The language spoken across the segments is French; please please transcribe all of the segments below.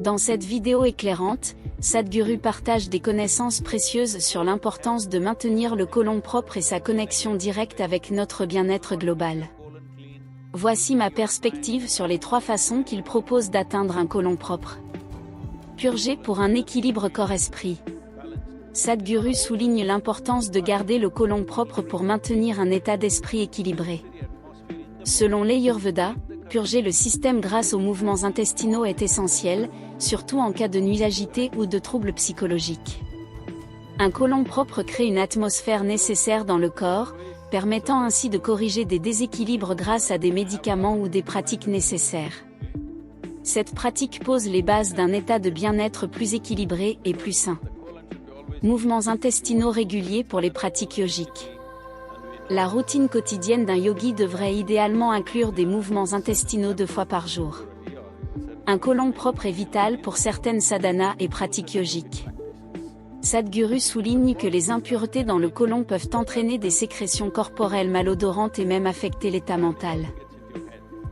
Dans cette vidéo éclairante, Sadhguru partage des connaissances précieuses sur l'importance de maintenir le côlon propre et sa connexion directe avec notre bien-être global. Voici ma perspective sur les 3 façons qu'il propose d'atteindre un côlon propre. Purger pour un équilibre corps-esprit. Sadhguru souligne l'importance de garder le côlon propre pour maintenir un état d'esprit équilibré. Selon l'Ayurveda, purger le système grâce aux mouvements intestinaux est essentiel, surtout en cas de nuit agitée ou de troubles psychologiques. Un côlon propre crée une atmosphère nécessaire dans le corps, permettant ainsi de corriger des déséquilibres grâce à des médicaments ou des pratiques nécessaires. Cette pratique pose les bases d'un état de bien-être plus équilibré et plus sain. Mouvements intestinaux réguliers pour les pratiques yogiques. La routine quotidienne d'un yogi devrait idéalement inclure des mouvements intestinaux 2 fois par jour. Un côlon propre est vital pour certaines sadhanas et pratiques yogiques. Sadhguru souligne que les impuretés dans le côlon peuvent entraîner des sécrétions corporelles malodorantes et même affecter l'état mental.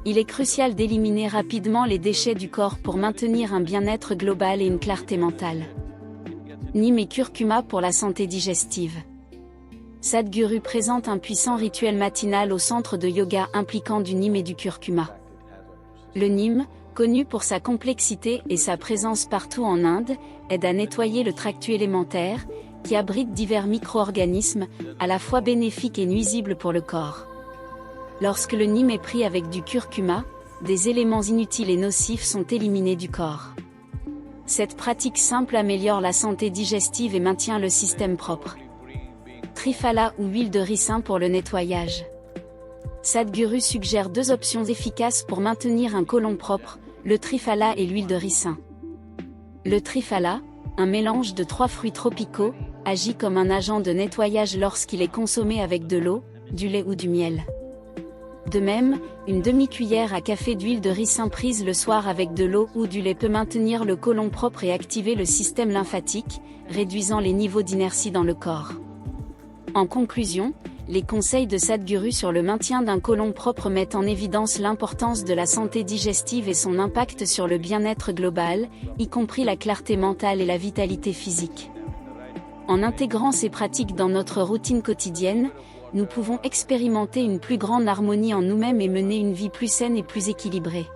Il est crucial d'éliminer rapidement les déchets du corps pour maintenir un bien-être global et une clarté mentale. Nîmes et curcuma pour la santé digestive. Sadhguru présente un puissant rituel matinal au centre de yoga impliquant du nîmes et du curcuma. Le nîmes, connu pour sa complexité et sa présence partout en Inde, aide à nettoyer le tractus élémentaire, qui abrite divers micro-organismes, à la fois bénéfiques et nuisibles pour le corps. Lorsque le nîmes est pris avec du curcuma, des éléments inutiles et nocifs sont éliminés du corps. Cette pratique simple améliore la santé digestive et maintient le système propre. Triphala ou huile de ricin pour le nettoyage. Sadhguru suggère 2 options efficaces pour maintenir un côlon propre, le triphala et l'huile de ricin. Le triphala, un mélange de 3 fruits tropicaux, agit comme un agent de nettoyage lorsqu'il est consommé avec de l'eau, du lait ou du miel. De même, une demi-cuillère à café d'huile de ricin prise le soir avec de l'eau ou du lait peut maintenir le côlon propre et activer le système lymphatique, réduisant les niveaux d'inertie dans le corps. En conclusion, les conseils de Sadhguru sur le maintien d'un côlon propre mettent en évidence l'importance de la santé digestive et son impact sur le bien-être global, y compris la clarté mentale et la vitalité physique. En intégrant ces pratiques dans notre routine quotidienne, nous pouvons expérimenter une plus grande harmonie en nous-mêmes et mener une vie plus saine et plus équilibrée.